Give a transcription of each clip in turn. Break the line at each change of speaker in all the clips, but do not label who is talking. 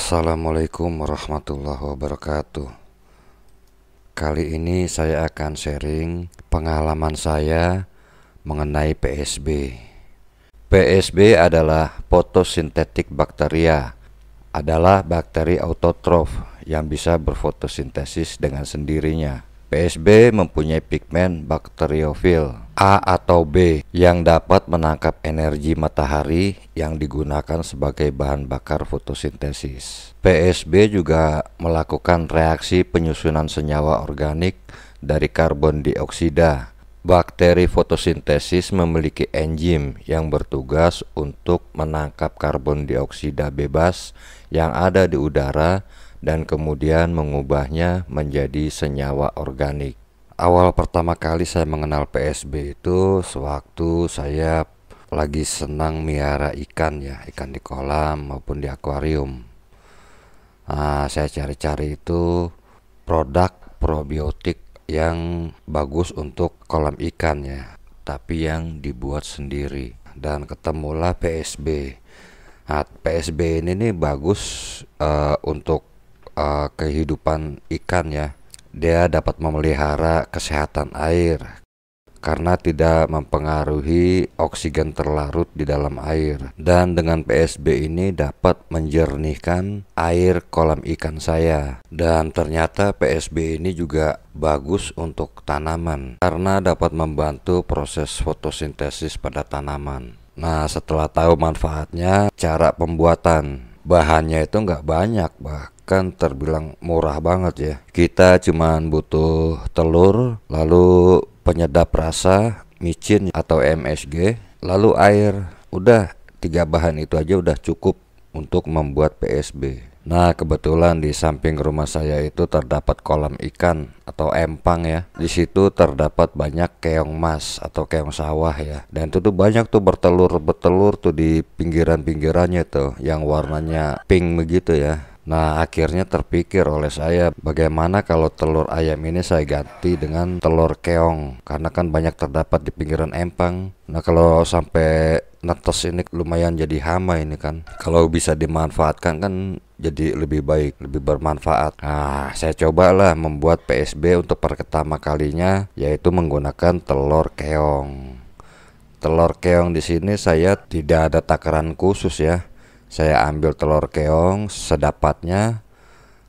Assalamualaikum warahmatullahi wabarakatuh. Kali ini saya akan sharing pengalaman saya mengenai PSB. PSB adalah fotosintetik bakteria, adalah bakteri autotrof yang bisa berfotosintesis dengan sendirinya. PSB mempunyai pigmen bakteriofil A atau B yang dapat menangkap energi matahari yang digunakan sebagai bahan bakar fotosintesis. PSB juga melakukan reaksi penyusunan senyawa organik dari karbon dioksida. Bakteri fotosintesis memiliki enzim yang bertugas untuk menangkap karbon dioksida bebas yang ada di udara dan kemudian mengubahnya menjadi senyawa organik. Awal pertama kali saya mengenal PSB itu sewaktu saya lagi senang miara ikan ikan di kolam maupun di akuarium. Saya cari-cari itu produk probiotik yang bagus untuk kolam ikan tapi yang dibuat sendiri, dan ketemulah PSB. PSB ini nih bagus untuk kehidupan ikan Dia dapat memelihara kesehatan air karena tidak mempengaruhi oksigen terlarut di dalam air, dan dengan PSB ini dapat menjernihkan air kolam ikan saya. Dan ternyata PSB ini juga bagus untuk tanaman karena dapat membantu proses fotosintesis pada tanaman. Nah, setelah tahu manfaatnya, cara pembuatan bahannya itu nggak banyak, bahkan terbilang murah banget Kita cuman butuh telur, lalu penyedap rasa, micin atau MSG, lalu air. Udah 3 bahan itu aja udah cukup untuk membuat PSB. Nah, kebetulan di samping rumah saya itu terdapat kolam ikan atau empang Di situ terdapat banyak keong mas atau keong sawah Dan itu tuh banyak tuh bertelur tuh di pinggirannya tuh yang warnanya pink begitu Nah, akhirnya terpikir oleh saya, bagaimana kalau telur ayam ini saya ganti dengan telur keong, karena kan banyak terdapat di pinggiran empang. Nah, kalau sampai netes ini lumayan jadi hama ini kan. Kalau bisa dimanfaatkan kan jadi lebih baik, lebih bermanfaat. Nah, saya cobalah membuat PSB untuk pertama kalinya, yaitu menggunakan telur keong. Telur keong di sini saya tidak ada takaran khusus Saya ambil telur keong sedapatnya,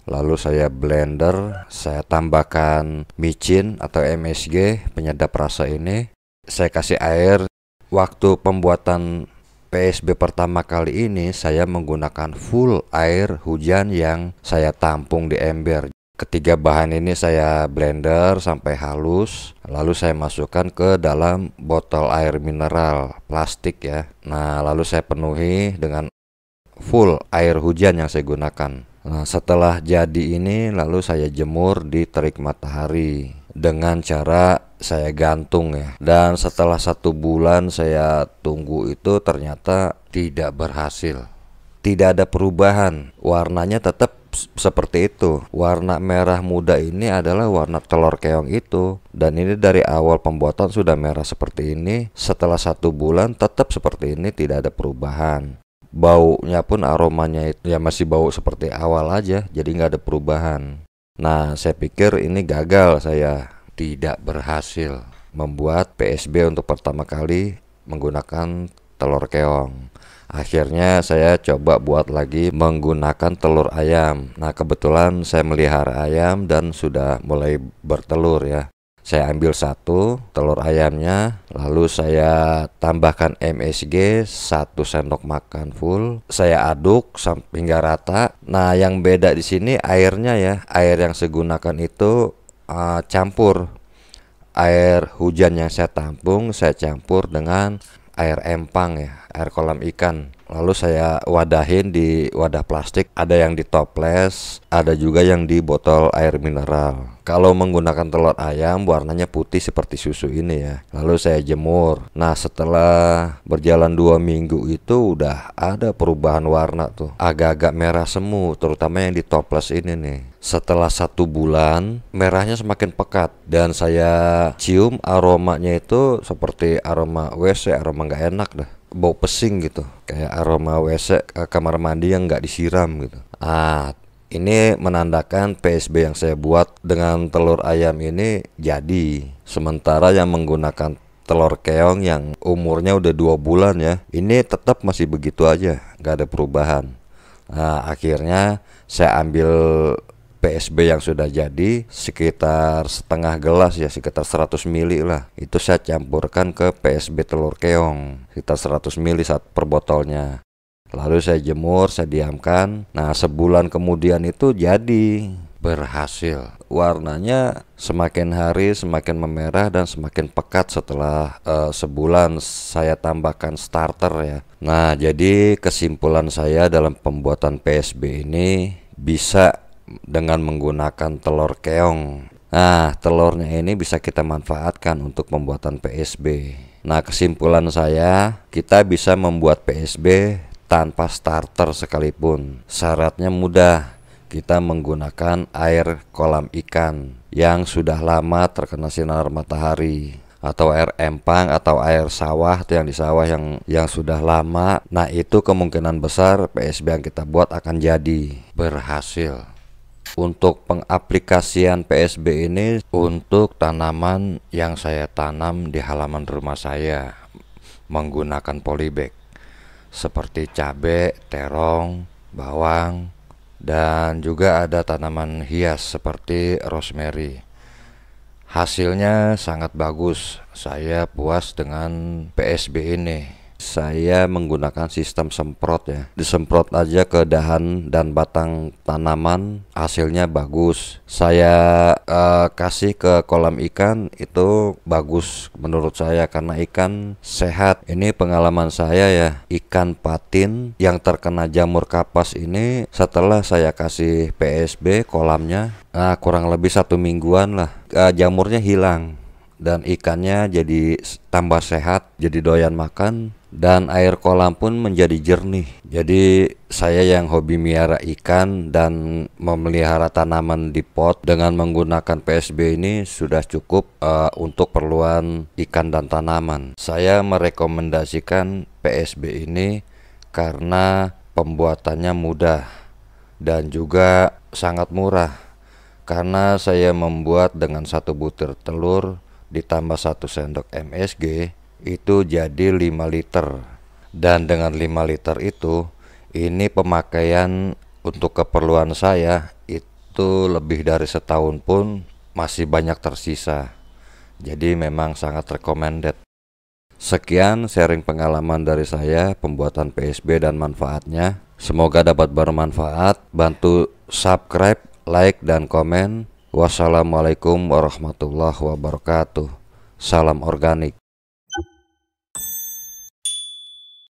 lalu saya blender, saya tambahkan micin atau MSG penyedap rasa ini. Saya kasih air. Waktu pembuatan PSB pertama kali ini saya menggunakan full air hujan yang saya tampung di ember. Ketiga bahan ini saya blender sampai halus, lalu saya masukkan ke dalam botol air mineral plastik Nah, lalu saya penuhi dengan full air hujan yang saya gunakan. Nah, setelah jadi ini lalu saya jemur di terik matahari dengan cara saya gantung Dan setelah 1 bulan saya tunggu itu, ternyata tidak berhasil. Tidak ada perubahan, warnanya tetap seperti itu. Warna merah muda ini adalah warna telur keong itu, dan ini dari awal pembuatan sudah merah seperti ini. Setelah 1 bulan tetap seperti ini, tidak ada perubahan. Baunya pun, aromanya itu masih bau seperti awal aja, jadi nggak ada perubahan. Nah, saya pikir ini gagal, saya tidak berhasil membuat PSB untuk pertama kali menggunakan telur keong. Akhirnya saya coba buat lagi menggunakan telur ayam. Nah, kebetulan saya melihara ayam dan sudah mulai bertelur Saya ambil 1 telur ayamnya, lalu saya tambahkan MSG 1 sendok makan full. Saya aduk sampai hingga rata. Nah, yang beda di sini airnya Air yang saya gunakan itu campur. Air hujan yang saya tampung saya campur dengan air empang air kolam ikan. Lalu saya wadahin di wadah plastik, ada yang di toples, ada juga yang di botol air mineral. Kalau menggunakan telur ayam warnanya putih seperti susu ini Lalu saya jemur. Nah, setelah berjalan 2 minggu itu udah ada perubahan warna tuh, agak-agak merah semu, terutama yang di toples ini nih. Setelah 1 bulan merahnya semakin pekat, dan saya cium aromanya itu seperti aroma WC, aroma nggak enak dah. bau pesing gitu, kayak aroma WC kamar mandi yang nggak disiram gitu. Ini menandakan PSB yang saya buat dengan telur ayam ini jadi. Sementara yang menggunakan telur keong yang umurnya udah 2 bulan ya, ini tetap masih begitu aja, nggak ada perubahan. Nah, akhirnya saya ambil PSB yang sudah jadi sekitar setengah gelas ya, sekitar 100 ml lah. Itu saya campurkan ke PSB telur keong, sekitar 100 ml per botolnya. Lalu saya jemur, saya diamkan. Nah, sebulan kemudian itu jadi, berhasil. Warnanya semakin hari semakin memerah dan semakin pekat setelah sebulan saya tambahkan starter ya. Nah, jadi kesimpulan saya dalam pembuatan PSB ini bisa dengan menggunakan telur keong. Nah, telurnya ini bisa kita manfaatkan untuk pembuatan PSB. Nah, kesimpulan saya, kita bisa membuat PSB tanpa starter sekalipun. Syaratnya mudah. Kita menggunakan air kolam ikan yang sudah lama terkena sinar matahari, atau air empang atau air sawah, atau yang di sawah yang sudah lama. Nah, itu kemungkinan besar PSB yang kita buat akan jadi berhasil. Untuk pengaplikasian PSB ini untuk tanaman yang saya tanam di halaman rumah saya menggunakan polybag, seperti cabai, terong, bawang, dan juga ada tanaman hias seperti rosemary. Hasilnya sangat bagus. Saya puas dengan PSB ini. Saya menggunakan sistem semprot ya. Disemprot aja ke dahan dan batang tanaman, hasilnya bagus. Saya kasih ke kolam ikan, itu bagus menurut saya karena ikan sehat. Ini pengalaman saya ya. Ikan patin yang terkena jamur kapas ini setelah saya kasih PSB kolamnya, kurang lebih 1 mingguan lah, jamurnya hilang dan ikannya jadi tambah sehat, jadi doyan makan, dan air kolam pun menjadi jernih. Jadi saya yang hobi miara ikan dan memelihara tanaman di pot dengan menggunakan PSB ini sudah cukup untuk keperluan ikan dan tanaman. Saya merekomendasikan PSB ini karena pembuatannya mudah dan juga sangat murah. Karena saya membuat dengan 1 butir telur ditambah 1 sendok MSG, itu jadi 5 liter. Dan dengan 5 liter itu, ini pemakaian untuk keperluan saya itu lebih dari setahun pun masih banyak tersisa. Jadi memang sangat recommended. Sekian sharing pengalaman dari saya pembuatan PSB dan manfaatnya. Semoga dapat bermanfaat. Bantu subscribe, like, dan komen. Wassalamualaikum warahmatullahi wabarakatuh. Salam organik.